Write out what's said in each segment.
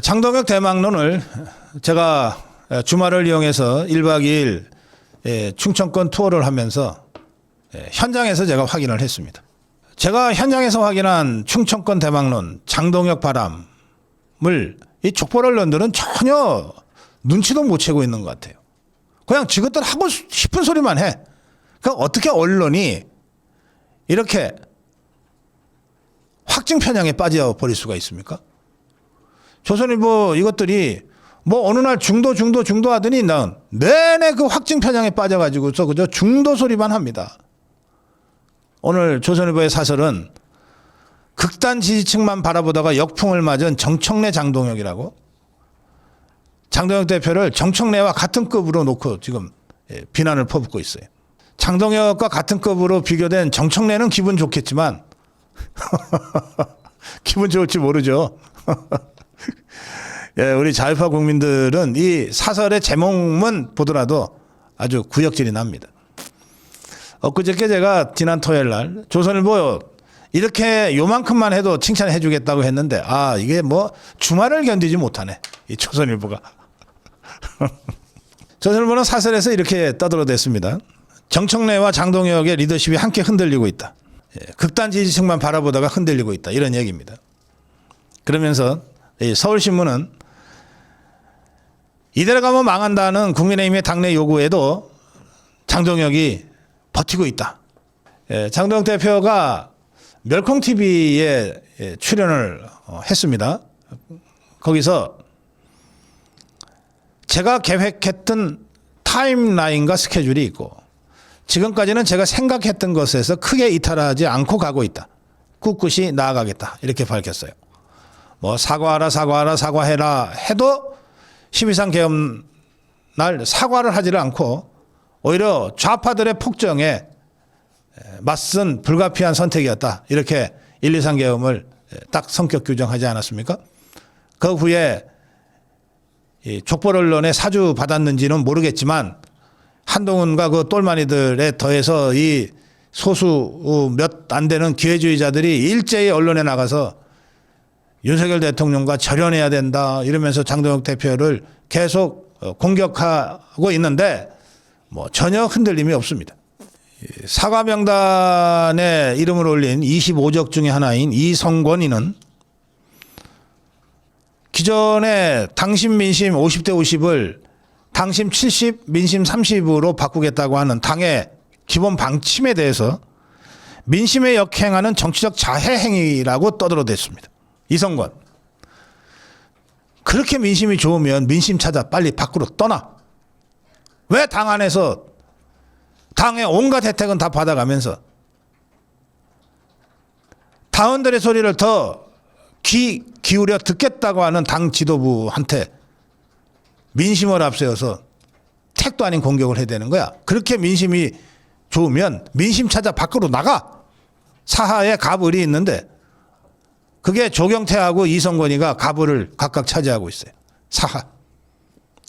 장동혁 대망론을 제가 주말을 이용해서 1박 2일 충청권 투어를 하면서 현장에서 제가 확인을 했습니다. 제가 현장에서 확인한 충청권 대망론, 장동혁 바람을 이 족보 언론들은 전혀 눈치도 못 채고 있는 것 같아요. 그냥 지것들 하고 싶은 소리만 해. 그럼 어떻게 언론이 이렇게 확증 편향에 빠져버릴 수가 있습니까? 조선일보 이것들이 뭐 어느 날 중도 하더니 난 내내 그 확증 편향에 빠져가지고서 그저 중도 소리만 합니다. 오늘 조선일보의 사설은 극단 지지층만 바라보다가 역풍을 맞은 정청래 장동혁이라고, 장동혁 대표를 정청래와 같은 급으로 놓고 지금 비난을 퍼붓고 있어요. 장동혁과 같은 급으로 비교된 정청래는 기분 좋겠지만 기분 좋을지 모르죠. 우리 자유파 국민들은 이 사설의 제목만 보더라도 아주 구역질이 납니다. 엊그저께 제가 지난 토요일 날 조선일보 이렇게 요만큼만 해도 칭찬해 주겠다고 했는데 이게 뭐 주말을 견디지 못하네, 이 조선일보가. 조선일보는 사설에서 이렇게 떠들어댔습니다. 정청래와 장동혁의 리더십이 함께 흔들리고 있다. 극단 지지층만 바라보다가 흔들리고 있다, 이런 얘기입니다. 그러면서 서울신문은 이대로 가면 망한다는 국민의힘의 당내 요구에도 장동혁이 버티고 있다. 장동혁 대표가 멸콩TV에 출연을 했습니다. 거기서 제가 계획했던 타임라인과 스케줄이 있고 지금까지는 제가 생각했던 것에서 크게 이탈하지 않고 가고 있다. 꿋꿋이 나아가겠다, 이렇게 밝혔어요. 뭐 사과해라 해도 12.3 계엄 날 사과를 하지를 않고 오히려 좌파들의 폭정에 맞선 불가피한 선택이었다, 이렇게 1.2.3 계엄을 딱 성격 규정하지 않았습니까? 그 후에 족보 언론에 사주 받았는지는 모르겠지만 한동훈과 그 똘마니들에 더해서 이 소수 몇 안 되는 기회주의자들이 일제히 언론에 나가서 윤석열 대통령과 절연해야 된다 이러면서 장동혁 대표를 계속 공격하고 있는데 뭐 전혀 흔들림이 없습니다. 사과 명단에 이름을 올린 25적 중에 하나인 이성권이는 기존에 당심 민심 50대 50을 당심 70 민심 30으로 바꾸겠다고 하는 당의 기본 방침에 대해서 민심에 역행하는 정치적 자해 행위라고 떠들어댔습니다. 이성권, 그렇게 민심이 좋으면 민심 찾아 빨리 밖으로 떠나. 왜 당 안에서 당의 온갖 혜택은 다 받아가면서 당원들의 소리를 더 기울여 듣겠다고 하는 당 지도부한테 민심을 앞세워서 택도 아닌 공격을 해야 되는 거야. 그렇게 민심이 좋으면 민심 찾아 밖으로 나가. 사하에 갑을이 있는데 그게 조경태하고 이성권이가 갑을을 각각 차지하고 있어요.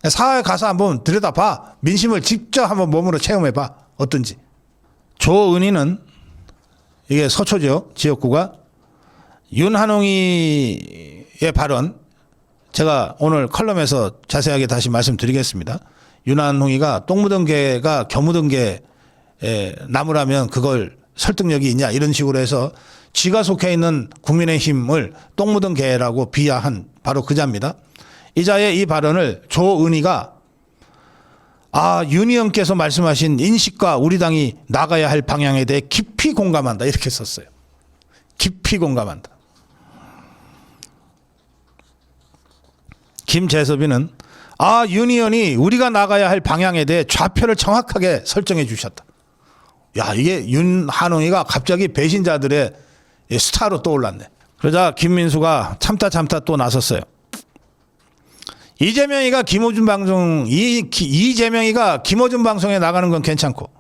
사하에 가서 한번 들여다봐. 민심을 직접 한번 몸으로 체험해봐. 어떤지. 조은희는, 이게 서초죠, 지역구가, 윤한홍이의 발언 제가 오늘 컬럼에서 자세하게 다시 말씀드리겠습니다. 윤한홍이가 똥 묻은 개가 겨 묻은 개 나무라면 그걸 설득력이 있냐, 이런 식으로 해서 지가 속해 있는 국민의힘을 똥 묻은 개라고 비하한 바로 그 자입니다. 이 자의 이 발언을 조은희가 윤 의원께서 말씀하신 인식과 우리 당이 나가야 할 방향에 대해 깊이 공감한다, 이렇게 썼어요. 깊이 공감한다. 김재섭이는 윤 의원이 우리가 나가야 할 방향에 대해 좌표를 정확하게 설정해 주셨다. 야, 이게 윤한홍이가 갑자기 배신자들의 스타로 떠올랐네. 그러자 김민수가 참다 또 나섰어요. 이재명이가 김어준 방송에 나가는 건 괜찮고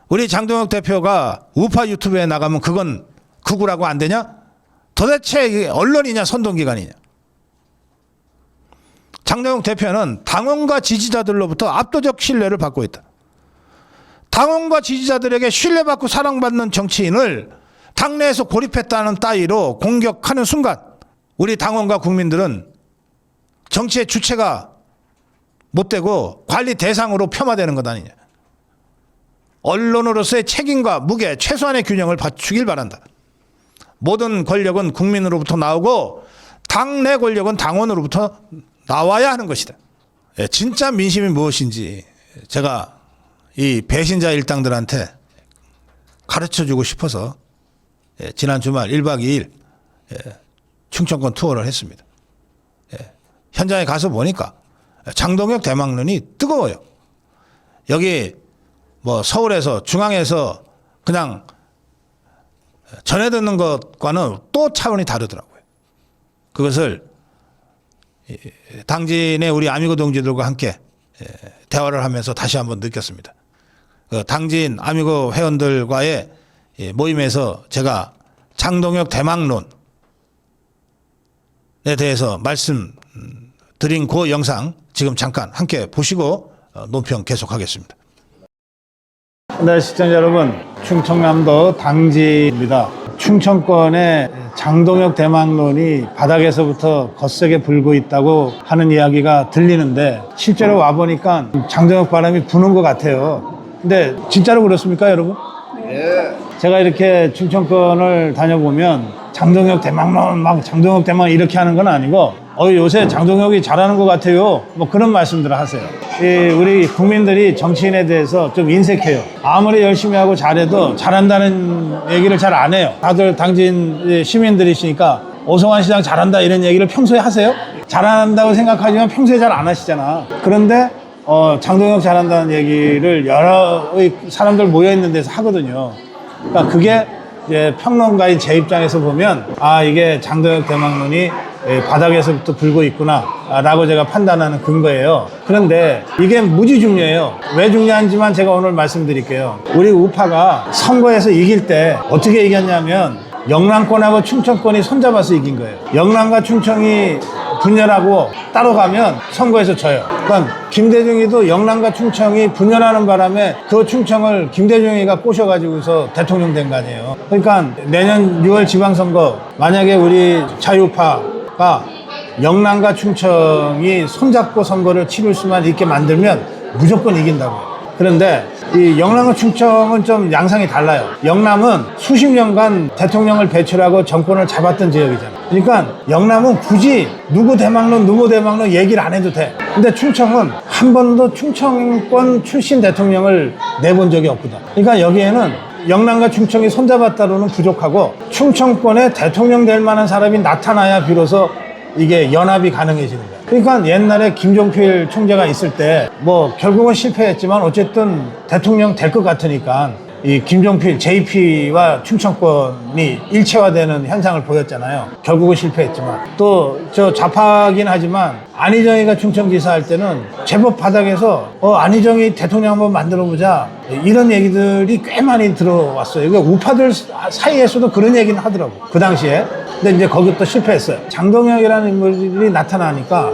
우리 장동혁 대표가 우파 유튜브에 나가면 그건 극우라고 안 되냐? 도대체 언론이냐 선동기관이냐? 장동혁 대표는 당원과 지지자들로부터 압도적 신뢰를 받고 있다. 당원과 지지자들에게 신뢰받고 사랑받는 정치인을 당내에서 고립했다는 따위로 공격하는 순간 우리 당원과 국민들은 정치의 주체가 못 되고 관리 대상으로 폄하되는 것 아니냐. 언론으로서의 책임과 무게, 최소한의 균형을 갖추길 바란다. 모든 권력은 국민으로부터 나오고 당내 권력은 당원으로부터 나와야 하는 것이다. 진짜 민심이 무엇인지 제가 이 배신자 일당들한테 가르쳐주고 싶어서 지난 주말 1박 2일 충청권 투어를 했습니다. 현장에 가서 보니까 장동혁 대망론이 뜨거워요. 여기 뭐 서울에서 중앙에서 그냥 전해 듣는 것과는 또 차원이 다르더라고요. 그것을 당진의 우리 아미고 동지들과 함께 대화를 하면서 다시 한번 느꼈습니다. 당진 아미고 회원들과의 모임에서 제가 장동혁 대망론에 대해서 말씀드린 그 영상 지금 잠깐 함께 보시고 논평 계속하겠습니다. 네, 시청자 여러분, 충청남도 당진입니다. 충청권의 장동혁 대망론이 바닥에서부터 거세게 불고 있다고 하는 이야기가 들리는데 실제로 와보니까 장동혁 바람이 부는 것 같아요. 근데 진짜로 그렇습니까, 여러분? 예. 제가 이렇게 충청권을 다녀보면 장동혁 대망론, 막 장동혁 대망 이렇게 하는 건 아니고 요새 장동혁이 잘하는 것 같아요. 뭐 그런 말씀들을 하세요. 우리 국민들이 정치인에 대해서 좀 인색해요. 아무리 열심히 하고 잘해도 잘한다는 얘기를 잘 안 해요. 다들 당진 시민들이시니까 오성환 시장 잘한다 이런 얘기를 평소에 하세요? 잘한다고 생각하지만 평소에 잘 안 하시잖아. 그런데 장동혁 잘한다는 얘기를 여러 사람들 모여있는 데서 하거든요. 그러니까 그게 이제 평론가인 제 입장에서 보면 이게 장동혁 대망론이 바닥에서부터 불고 있구나 라고 제가 판단하는 근거예요. 그런데 이게 무지 중요해요. 왜 중요한지만 제가 오늘 말씀드릴게요. 우리 우파가 선거에서 이길 때 어떻게 이겼냐면 영남권하고 충청권이 손잡아서 이긴 거예요. 영남과 충청이 분열하고 따로 가면 선거에서 져요. 그러니까 김대중이도 영남과 충청이 분열하는 바람에 그 충청을 김대중이가 꼬셔가지고서 대통령 된 거 아니에요. 그러니까 내년 6월 지방선거 만약에 우리 자유파가 영남과 충청이 손잡고 선거를 치를 수만 있게 만들면 무조건 이긴다고요. 그런데 이 영남과 충청은 좀 양상이 달라요. 영남은 수십 년간 대통령을 배출하고 정권을 잡았던 지역이잖아요. 그러니까 영남은 굳이 누구 대망론 얘기를 안 해도 돼. 근데 충청은 한 번도 충청권 출신 대통령을 내본 적이 없거든. 그러니까 여기에는 영남과 충청이 손잡았다로는 부족하고 충청권에 대통령 될 만한 사람이 나타나야 비로소 이게 연합이 가능해지는 거야. 그러니까 옛날에 김종필 총재가 있을 때 뭐 결국은 실패했지만 어쨌든 대통령 될 것 같으니까 이 김종필 JP와 충청권이 일체화되는 현상을 보였잖아요. 결국은 실패했지만 또 저 좌파긴 하지만 안희정이가 충청지사 할 때는 제법 바닥에서 안희정이 대통령 한번 만들어보자 이런 얘기들이 꽤 많이 들어왔어요. 그러니까 우파들 사이에서도 그런 얘기는 하더라고 그 당시에. 근데 이제 거기 또 실패했어요. 장동혁이라는 인물이 나타나니까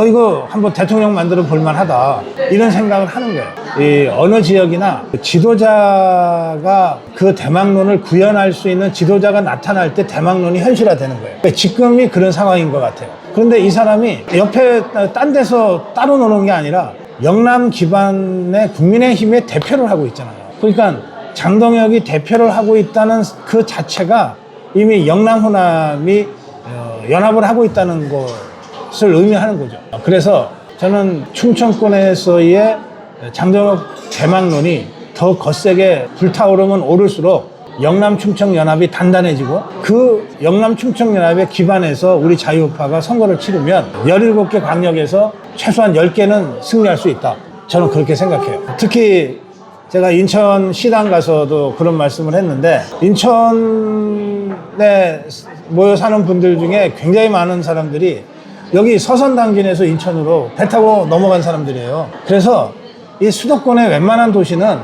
이거 한번 대통령 만들어 볼만하다 이런 생각을 하는 거예요. 이 어느 지역이나 지도자가 그 대망론을 구현할 수 있는 지도자가 나타날 때 대망론이 현실화되는 거예요. 그러니까 지금이 그런 상황인 것 같아요. 그런데 이 사람이 옆에 딴 데서 따로 노는 게 아니라 영남 기반의 국민의힘의 대표를 하고 있잖아요. 그러니까 장동혁이 대표를 하고 있다는 그 자체가 이미 영남 호남이 연합을 하고 있다는 것을 의미하는 거죠. 그래서 저는 충청권에서의 장동혁 대망론이 더 거세게 불타오르면 오를수록 영남 충청 연합이 단단해지고 그 영남 충청 연합에 기반해서 우리 자유우파가 선거를 치르면 17개 광역에서 최소한 10개는 승리할 수 있다. 저는 그렇게 생각해요. 특히 제가 인천 시당 가서도 그런 말씀을 했는데 인천에 모여 사는 분들 중에 굉장히 많은 사람들이 여기 서선당진에서 인천으로 배 타고 넘어간 사람들이에요. 그래서 이 수도권의 웬만한 도시는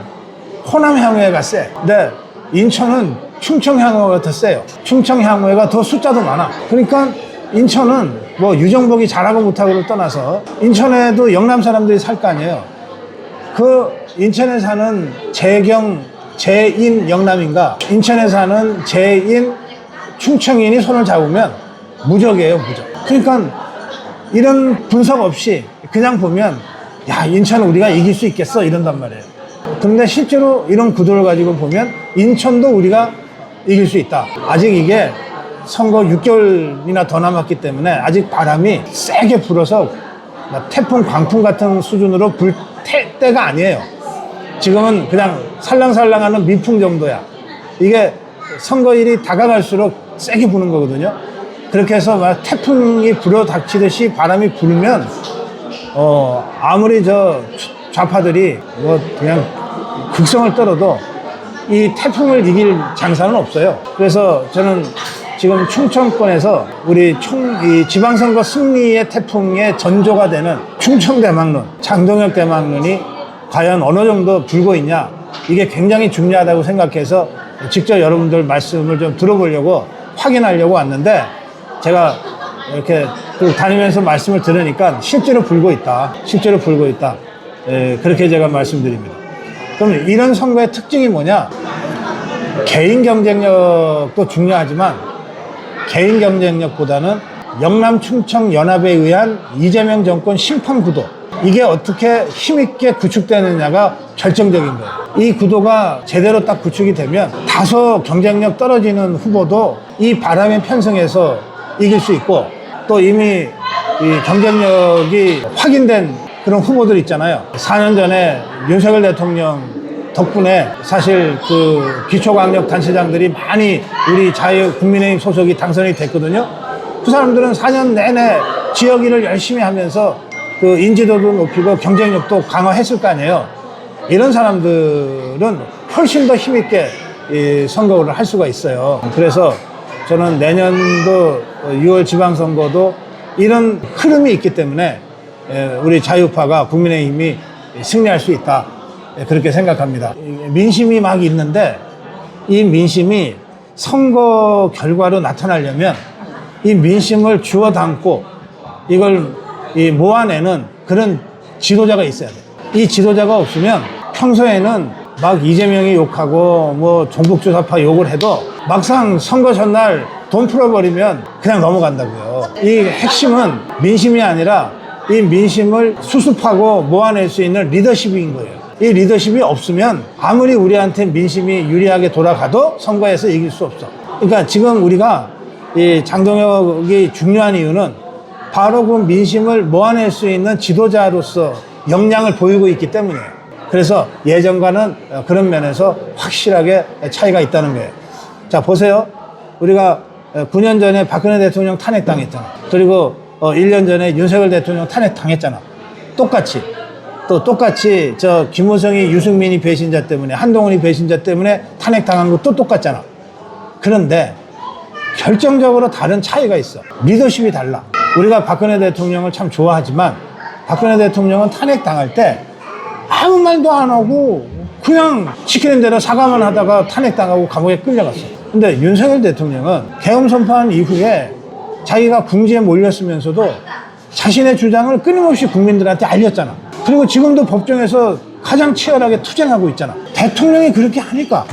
호남 향후회가 세. 근데 인천은 충청 향후회가 더 세요. 충청 향후회가 더 숫자도 많아. 그러니까 인천은 뭐 유정복이 잘하고 못하고를 떠나서 인천에도 영남 사람들이 살 거 아니에요. 그 인천에 사는 재인 영남인가 인천에 사는 재인 충청인이 손을 잡으면 무적이에요, 무적. 그러니까 이런 분석 없이 그냥 보면 야, 인천은 우리가 이길 수 있겠어 이런단 말이에요. 근데 실제로 이런 구도를 가지고 보면 인천도 우리가 이길 수 있다. 아직 이게 선거 6개월이나 더 남았기 때문에 아직 바람이 세게 불어서 태풍, 광풍 같은 수준으로 불 때가 아니에요. 지금은 그냥 살랑살랑하는 미풍 정도야. 이게 선거일이 다가갈수록 세게 부는 거거든요. 그렇게 해서 막 태풍이 불어닥치듯이 바람이 불면 아무리 저 좌파들이 뭐 그냥 극성을 떨어도 이 태풍을 이길 장사는 없어요. 그래서 저는 지금 충청권에서 우리 이 지방선거 승리의 태풍의 전조가 되는 충청대망론, 장동혁 대망론이 과연 어느 정도 불고 있냐, 이게 굉장히 중요하다고 생각해서 직접 여러분들 말씀을 좀 들어보려고 확인하려고 왔는데, 제가 이렇게 또 다니면서 말씀을 들으니까 실제로 불고 있다. 실제로 불고 있다. 그렇게 제가 말씀드립니다. 그럼 이런 선거의 특징이 뭐냐? 개인 경쟁력도 중요하지만 개인 경쟁력보다는 영남 충청 연합에 의한 이재명 정권 심판 구도, 이게 어떻게 힘있게 구축되느냐가 결정적인 거예요. 이 구도가 제대로 딱 구축이 되면 다소 경쟁력 떨어지는 후보도 이 바람의 편성에서 이길 수 있고, 또 이미 이 경쟁력이 확인된 그런 후보들 있잖아요. 4년 전에 윤석열 대통령 덕분에 사실 그 기초광역단체장들이 많이 우리 국민의힘 소속이 당선이 됐거든요. 그 사람들은 4년 내내 지역 일을 열심히 하면서 그 인지도도 높이고 경쟁력도 강화했을 거 아니에요. 이런 사람들은 훨씬 더 힘있게 이 선거를 할 수가 있어요. 그래서 저는 내년도 6월 지방선거도 이런 흐름이 있기 때문에 우리 자유파가 국민의힘이 승리할 수 있다, 그렇게 생각합니다. 민심이 막 있는데 이 민심이 선거 결과로 나타나려면 이 민심을 주워 담고 이걸 모아내는 그런 지도자가 있어야 돼요. 이 지도자가 없으면 평소에는 막 이재명이 욕하고 뭐 종북주사파 욕을 해도 막상 선거 전날 돈 풀어버리면 그냥 넘어간다고요. 이 핵심은 민심이 아니라 이 민심을 수습하고 모아낼 수 있는 리더십인 거예요. 이 리더십이 없으면 아무리 우리한테 민심이 유리하게 돌아가도 선거에서 이길 수 없어. 그러니까 지금 우리가 이 장동혁이 중요한 이유는 바로 그 민심을 모아낼 수 있는 지도자로서 역량을 보이고 있기 때문이에요. 그래서 예전과는 그런 면에서 확실하게 차이가 있다는 거예요. 자, 보세요. 우리가 9년 전에 박근혜 대통령 탄핵당했잖아. 그리고 1년 전에 윤석열 대통령 탄핵당했잖아. 똑같이 저 김호성이 유승민이 배신자 때문에, 한동훈이 배신자 때문에 탄핵당한 것도 똑같잖아. 그런데 결정적으로 다른 차이가 있어. 리더십이 달라. 우리가 박근혜 대통령을 참 좋아하지만 박근혜 대통령은 탄핵당할 때 아무 말도 안 하고 그냥 시키는 대로 사과만 하다가 탄핵당하고 감옥에 끌려갔어. 근데 윤석열 대통령은 계엄 선포한 이후에 자기가 궁지에 몰렸으면서도 자신의 주장을 끊임없이 국민들한테 알렸잖아. 그리고 지금도 법정에서 가장 치열하게 투쟁하고 있잖아. 대통령이 그렇게 하니까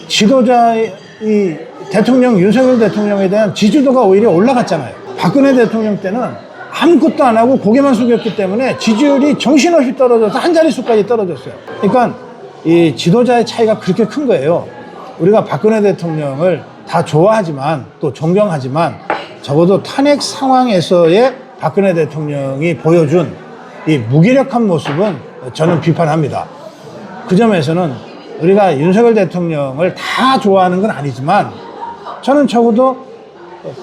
지도자의 이 대통령, 윤석열 대통령에 대한 지지도가 오히려 올라갔잖아요. 박근혜 대통령 때는 아무것도 안 하고 고개만 숙였기 때문에 지지율이 정신없이 떨어져서 한 자릿수까지 떨어졌어요. 그러니까 이 지도자의 차이가 그렇게 큰 거예요. 우리가 박근혜 대통령을 다 좋아하지만 또 존경하지만 적어도 탄핵 상황에서의 박근혜 대통령이 보여준 이 무기력한 모습은 저는 비판합니다. 그 점에서는 우리가 윤석열 대통령을 다 좋아하는 건 아니지만 저는 적어도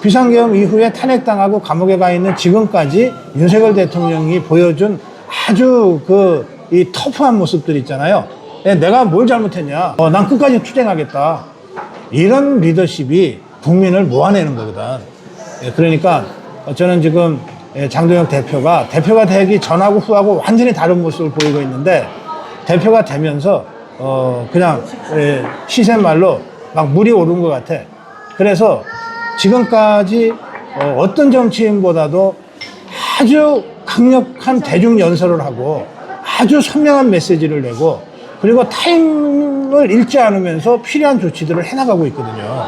비상계엄 이후에 탄핵당하고 감옥에 가 있는 지금까지 윤석열 대통령이 보여준 아주 이 터프한 모습들 있잖아요. 내가 뭘 잘못했냐? 난 끝까지 투쟁하겠다. 이런 리더십이 국민을 모아내는 거거든. 그러니까 저는 지금 장동혁 대표가 되기 전하고 후하고 완전히 다른 모습을 보이고 있는데, 대표가 되면서 그냥 시센 말로 막 물이 오른 것 같아. 그래서 지금까지 어떤 정치인보다도 아주 강력한 대중 연설을 하고 아주 선명한 메시지를 내고, 그리고 타임을 잃지 않으면서 필요한 조치들을 해나가고 있거든요.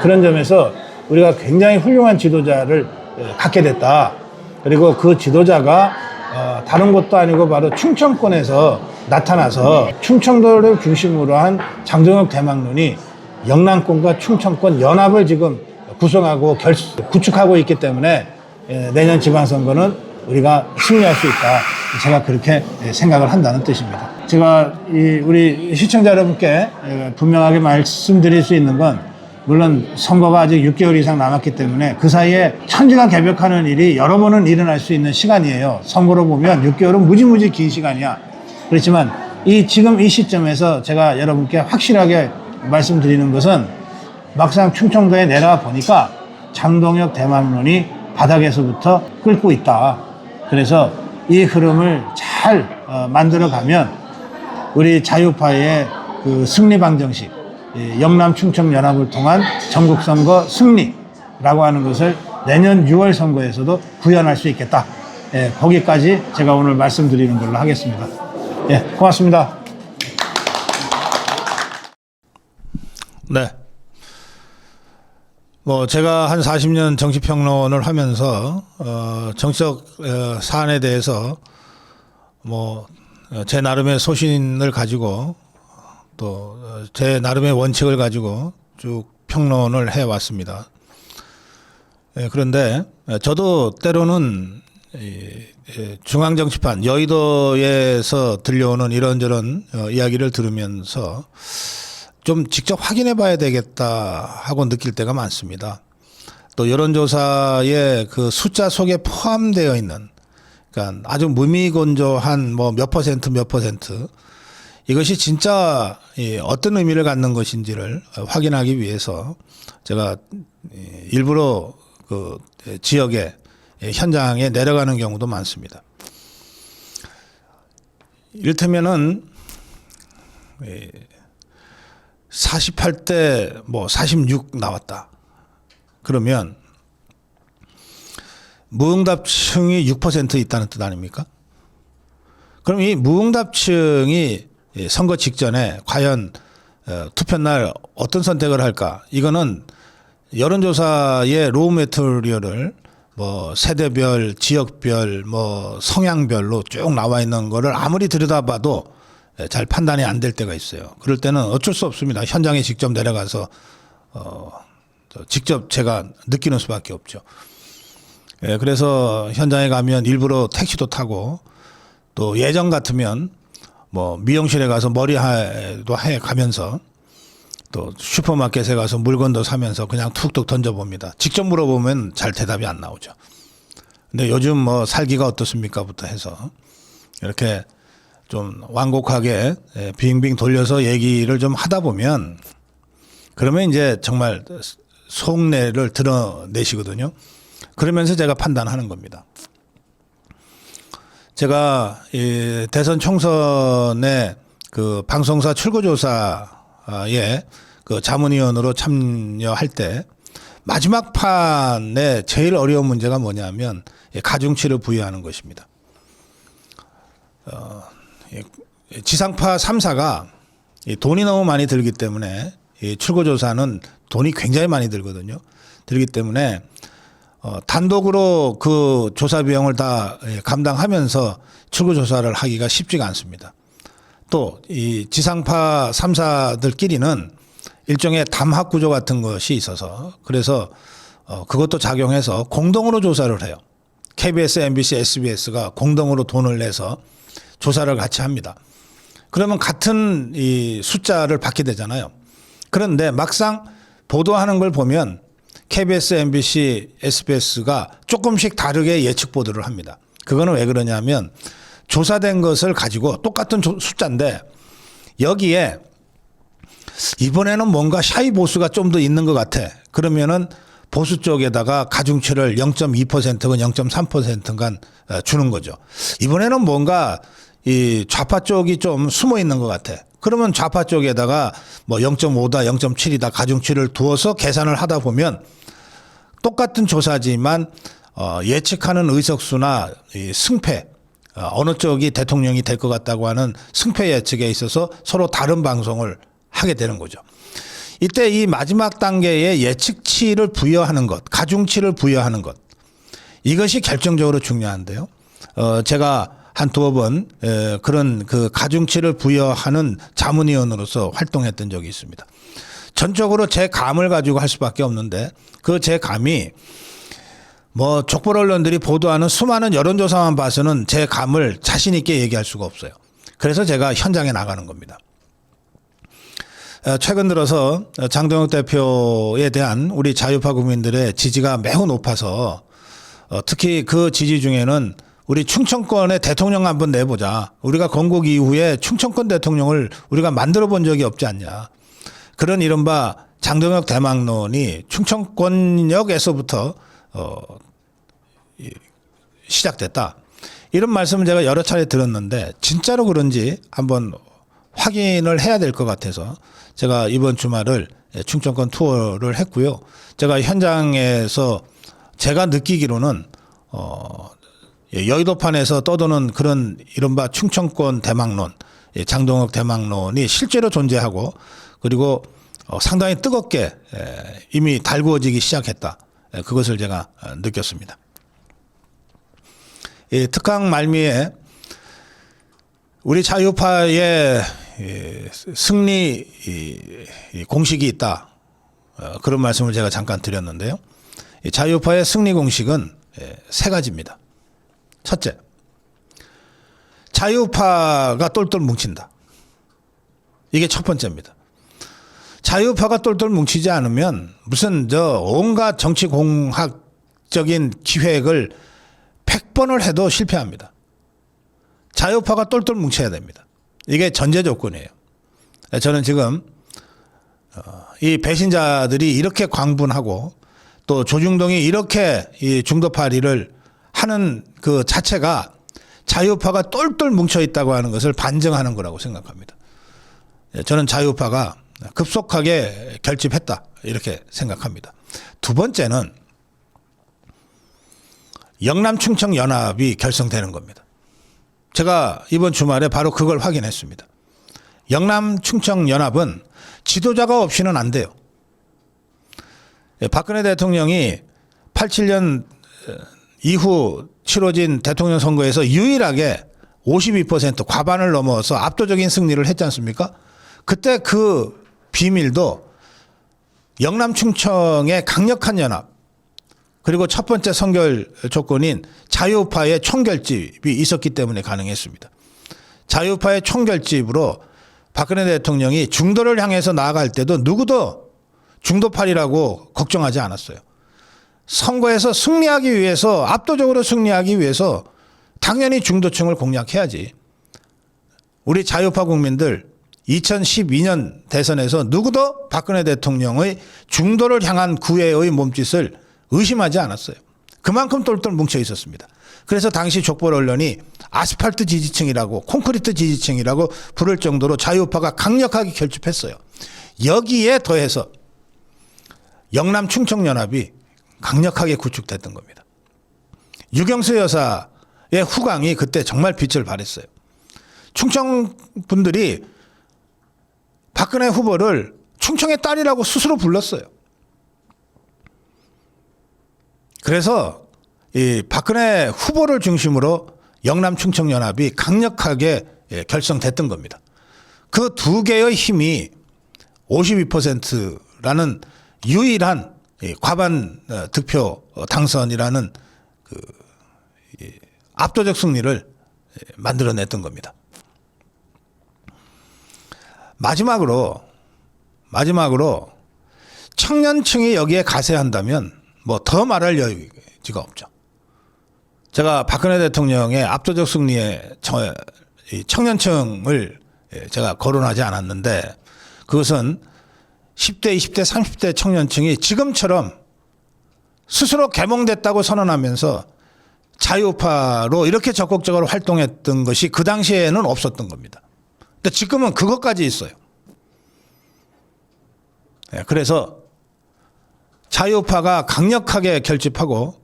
그런 점에서 우리가 굉장히 훌륭한 지도자를 갖게 됐다. 그리고 그 지도자가 다른 곳도 아니고 바로 충청권에서 나타나서 충청도를 중심으로 한 장동혁 대망론이 영남권과 충청권 연합을 지금 구성하고 구축하고 있기 때문에 내년 지방선거는 우리가 승리할 수 있다. 제가 그렇게 생각을 한다는 뜻입니다. 제가 우리 시청자 여러분께 분명하게 말씀드릴 수 있는 건, 물론 선거가 아직 6개월 이상 남았기 때문에 그 사이에 천지가 개벽하는 일이 여러 번은 일어날 수 있는 시간이에요. 선거로 보면 6개월은 무지무지 긴 시간이야. 그렇지만 지금 이 시점에서 제가 여러분께 확실하게 말씀드리는 것은, 막상 충청도에 내려와 보니까 장동혁 대망론이 바닥에서부터 끓고 있다. 그래서 이 흐름을 잘 만들어가면 우리 자유파의 그 승리 방정식, 영남 충청 연합을 통한 전국 선거 승리라고 하는 것을 내년 6월 선거에서도 구현할 수 있겠다. 거기까지 제가 오늘 말씀드리는 걸로 하겠습니다. 고맙습니다. 네. 제가 한 40년 정치평론을 하면서 정치적 사안에 대해서 제 나름의 소신을 가지고 또 제 나름의 원칙을 가지고 쭉 평론을 해왔습니다. 그런데 저도 때로는 중앙정치판 여의도에서 들려오는 이런저런 이야기를 들으면서 좀 직접 확인해 봐야 되겠다 하고 느낄 때가 많습니다. 또 여론조사의 그 숫자 속에 포함되어 있는, 그러니까 아주 무미건조한 몇 퍼센트 몇 퍼센트, 이것이 진짜 어떤 의미를 갖는 것인지를 확인하기 위해서 제가 일부러 그 지역에 현장에 내려가는 경우도 많습니다. 이를테면은 48대 46 나왔다. 그러면 무응답층이 6% 있다는 뜻 아닙니까? 그럼 이 무응답층이 선거 직전에 과연 투표날 어떤 선택을 할까? 이거는 여론조사의 로우 매트리얼을 세대별, 지역별, 성향별로 쭉 나와 있는 거를 아무리 들여다봐도 잘 판단이 안 될 때가 있어요. 그럴 때는 어쩔 수 없습니다. 현장에 직접 내려가서 직접 제가 느끼는 수밖에 없죠. 그래서 현장에 가면 일부러 택시도 타고, 또 예전 같으면 미용실에 가서 머리도 해 가면서, 또 슈퍼마켓에 가서 물건도 사면서 그냥 툭툭 던져봅니다. 직접 물어보면 잘 대답이 안 나오죠. 근데 요즘 살기가 어떻습니까?부터 해서 이렇게 좀 완곡하게 빙빙 돌려서 얘기를 좀 하다 보면, 그러면 이제 정말 속내를 드러내시거든요. 그러면서 제가 판단하는 겁니다. 제가 대선 총선에 그 방송사 출구조사에 그 자문위원으로 참여할 때 마지막 판에 제일 어려운 문제가 뭐냐면 가중치를 부여하는 것입니다. 지상파 3사가 돈이 너무 많이 들기 때문에 출구조사는 돈이 굉장히 많이 들거든요. 들기 때문에 단독으로 그 조사 비용을 다 감당하면서 출구조사를 하기가 쉽지가 않습니다. 또 이 지상파 3사들끼리는 일종의 담합 구조 같은 것이 있어서, 그래서 그것도 작용해서 공동으로 조사를 해요. KBS, MBC, SBS가 공동으로 돈을 내서 조사를 같이 합니다. 그러면 같은 이 숫자를 받게 되잖아요. 그런데 막상 보도하는 걸 보면 KBS, MBC, SBS가 조금씩 다르게 예측 보도를 합니다. 그거는 왜 그러냐면 조사된 것을 가지고 똑같은 숫자인데 여기에 이번에는 뭔가 샤이 보수가 좀 더 있는 것 같아. 그러면은 보수 쪽에다가 가중치를 0.2%건 0.3%간 주는 거죠. 이번에는 뭔가 이 좌파 쪽이 좀 숨어 있는 것 같아. 그러면 좌파 쪽에다가 0.5다, 0.7이다 가중치를 두어서 계산을 하다 보면 똑같은 조사지만 예측하는 의석수나 이 승패, 어느 쪽이 대통령이 될 것 같다고 하는 승패 예측에 있어서 서로 다른 방송을 하게 되는 거죠. 이때 이 마지막 단계의 예측치를 부여하는 것, 가중치를 부여하는 것, 이것이 결정적으로 중요한데요. 제가 한 두어 번 그런 그 가중치를 부여하는 자문위원으로서 활동했던 적이 있습니다. 전적으로 제 감을 가지고 할 수밖에 없는데 그 제 감이 뭐 족보 언론들이 보도하는 수많은 여론조사만 봐서는 제 감을 자신 있게 얘기할 수가 없어요. 그래서 제가 현장에 나가는 겁니다. 최근 들어서 장동혁 대표에 대한 우리 자유파 국민들의 지지가 매우 높아서 특히 그 지지 중에는 우리 충청권의 대통령 한번 내보자. 우리가 건국 이후에 충청권 대통령을 우리가 만들어 본 적이 없지 않냐. 그런 이른바 장동혁 대망론이 충청권역에서부터 시작됐다. 이런 말씀을 제가 여러 차례 들었는데 진짜로 그런지 한번 확인을 해야 될 것 같아서 제가 이번 주말을 충청권 투어를 했고요. 제가 현장에서 제가 느끼기로는 여의도판에서 떠도는 그런 이른바 충청권 대망론, 장동혁 대망론이 실제로 존재하고 그리고 상당히 뜨겁게 이미 달구어지기 시작했다. 그것을 제가 느꼈습니다. 특강 말미에 우리 자유파의 승리 공식이 있다. 그런 말씀을 제가 잠깐 드렸는데요. 자유파의 승리 공식은 세 가지입니다. 첫째, 자유파가 똘똘 뭉친다. 이게 첫 번째입니다. 자유파가 똘똘 뭉치지 않으면 무슨 온갖 정치공학적인 기획을 100번을 해도 실패합니다. 자유파가 똘똘 뭉쳐야 됩니다. 이게 전제 조건이에요. 저는 지금 이 배신자들이 이렇게 광분하고 또 조중동이 이렇게 이 중도파리를 하는 그 자체가 자유파가 똘똘 뭉쳐 있다고 하는 것을 반증하는 거라고 생각합니다. 저는 자유파가 급속하게 결집했다 이렇게 생각합니다. 두 번째는 영남 충청 연합이 결성되는 겁니다. 제가 이번 주말에 바로 그걸 확인했습니다. 영남 충청 연합은 지도자가 없이는 안 돼요. 박근혜 대통령이 87년 이후 치러진 대통령 선거에서 유일하게 52% 과반을 넘어서 압도적인 승리를 했지 않습니까? 그때 그 비밀도 영남 충청의 강력한 연합 그리고 첫 번째 선결 조건인 자유파의 총결집이 있었기 때문에 가능했습니다. 자유파의 총결집으로 박근혜 대통령이 중도를 향해서 나아갈 때도 누구도 중도파리라고 걱정하지 않았어요. 선거에서 승리하기 위해서 압도적으로 승리하기 위해서 당연히 중도층을 공략해야지. 우리 자유파 국민들 2012년 대선에서 누구도 박근혜 대통령의 중도를 향한 구애의 몸짓을 의심하지 않았어요. 그만큼 똘똘 뭉쳐 있었습니다. 그래서 당시 족보 언론이 아스팔트 지지층이라고 콘크리트 지지층이라고 부를 정도로 자유파가 강력하게 결집했어요. 여기에 더해서 영남 충청연합이 강력하게 구축됐던 겁니다. 유경수 여사의 후광이 그때 정말 빛을 발했어요. 충청 분들이 박근혜 후보를 충청의 딸이라고 스스로 불렀어요. 그래서 이 박근혜 후보를 중심으로 영남 충청연합이 강력하게 결성됐던 겁니다. 그 두 개의 힘이 52%라는 유일한 과반 득표 당선이라는 그 압도적 승리를 만들어냈던 겁니다. 마지막으로 청년층이 여기에 가세한다면 뭐 더 말할 여지가 없죠. 제가 박근혜 대통령의 압도적 승리에 청년층을 제가 거론하지 않았는데 그것은 10대, 20대, 30대 청년층이 지금처럼 스스로 개몽됐다고 선언하면서 자유파로 이렇게 적극적으로 활동했던 것이 그 당시에는 없었던 겁니다. 근데 지금은 그것까지 있어요. 그래서 자유파가 강력하게 결집하고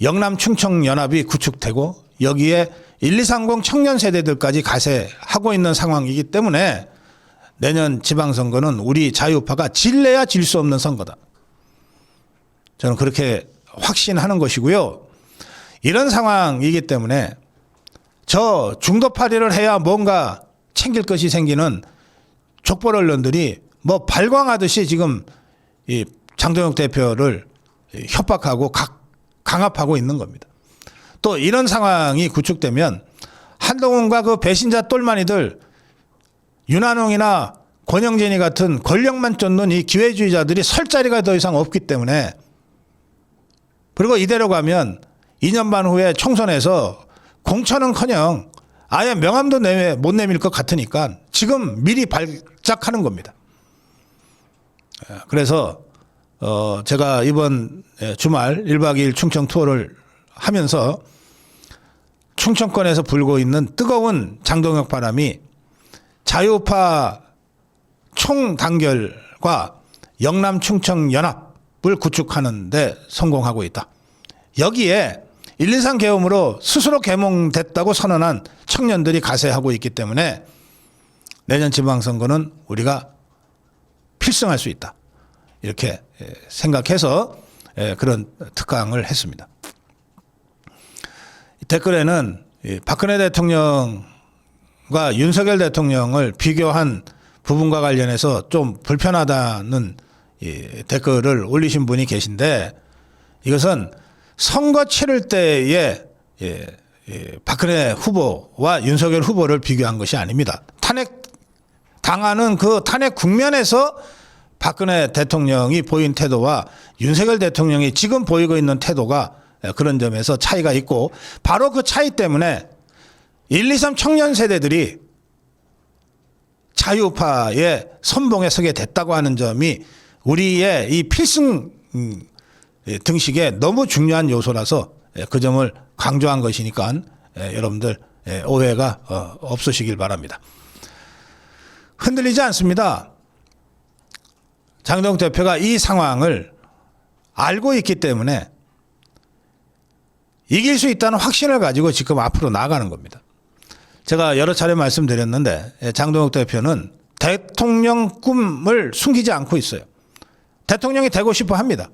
영남 충청 연합이 구축되고 여기에 1230 청년 세대들까지 가세하고 있는 상황이기 때문에 내년 지방선거는 우리 자유파가 질래야 질 수 없는 선거다. 저는 그렇게 확신하는 것이고요. 이런 상황이기 때문에 저 중도 파리를 해야 뭔가 챙길 것이 생기는 족벌 언론들이 뭐 발광하듯이 지금 이 장동혁 대표를 협박하고 강압하고 있는 겁니다. 또 이런 상황이 구축되면 한동훈과 그 배신자 똘마니들 윤한홍이나 권영진이 같은 권력만 쫓는 이 기회주의자들이 설 자리가 더 이상 없기 때문에, 그리고 이대로 가면 2년 반 후에 총선에서 공천은커녕 아예 명함도 못 내밀 것 같으니까 지금 미리 발작하는 겁니다. 그래서 제가 이번 주말 1박 2일 충청 투어를 하면서 충청권에서 불고 있는 뜨거운 장동혁 바람이 자유우파 총단결과 영남 충청 연합을 구축하는 데 성공하고 있다. 여기에 123 계엄으로 스스로 계몽됐다고 선언한 청년들이 가세하고 있기 때문에 내년 지방선거는 우리가 필승할 수 있다. 이렇게 생각해서 그런 특강을 했습니다. 댓글에는 박근혜 대통령과 윤석열 대통령을 비교한 부분과 관련해서 좀 불편하다는 댓글을 올리신 분이 계신데, 이것은 선거 치를 때에 박근혜 후보와 윤석열 후보를 비교한 것이 아닙니다. 탄핵 당하는 그 탄핵 국면에서 박근혜 대통령이 보인 태도와 윤석열 대통령이 지금 보이고 있는 태도가 그런 점에서 차이가 있고, 바로 그 차이 때문에 1, 2, 3 청년 세대들이 자유우파의 선봉에 서게 됐다고 하는 점이 우리의 이 필승 등식에 너무 중요한 요소라서 그 점을 강조한 것이니까 여러분들 오해가 없으시길 바랍니다. 흔들리지 않습니다. 장동혁 대표가 이 상황을 알고 있기 때문에 이길 수 있다는 확신을 가지고 지금 앞으로 나아가는 겁니다. 제가 여러 차례 말씀드렸는데 장동혁 대표는 대통령 꿈을 숨기지 않고 있어요. 대통령이 되고 싶어 합니다.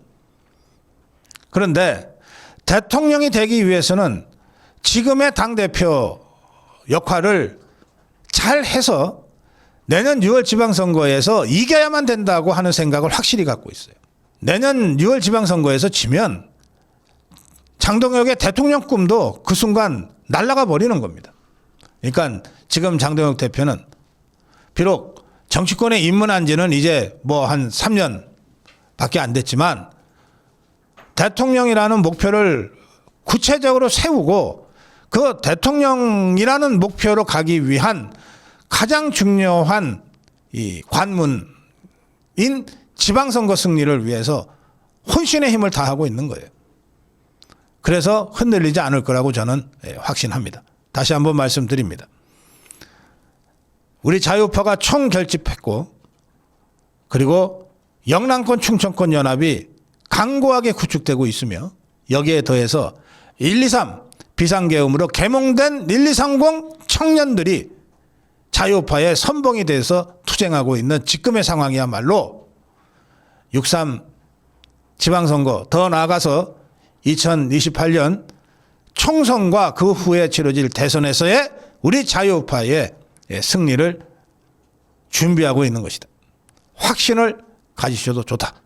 그런데 대통령이 되기 위해서는 지금의 당대표 역할을 잘 해서 내년 6월 지방선거에서 이겨야만 된다고 하는 생각을 확실히 갖고 있어요. 내년 6월 지방선거에서 지면 장동혁의 대통령 꿈도 그 순간 날아가 버리는 겁니다. 그러니까 지금 장동혁 대표는 비록 정치권에 입문한 지는 이제 뭐 한 3년 밖에 안 됐지만 대통령이라는 목표를 구체적으로 세우고 그 대통령이라는 목표로 가기 위한 가장 중요한 이 관문인 지방선거 승리를 위해서 혼신의 힘을 다하고 있는 거예요. 그래서 흔들리지 않을 거라고 저는 확신합니다. 다시 한번 말씀드립니다. 우리 자유우파가 총결집했고, 그리고 영남권 충청권 연합이 강고하게 구축되고 있으며, 여기에 더해서 1, 2, 3 비상계엄으로 계몽된 1, 2, 30 청년들이 자유우파의 선봉이 돼서 투쟁하고 있는 지금의 상황이야말로 6.3 지방선거, 더 나아가서 2028년 총선과 그 후에 치러질 대선에서의 우리 자유우파의 승리를 준비하고 있는 것이다. 확신을 가지셔도 좋다.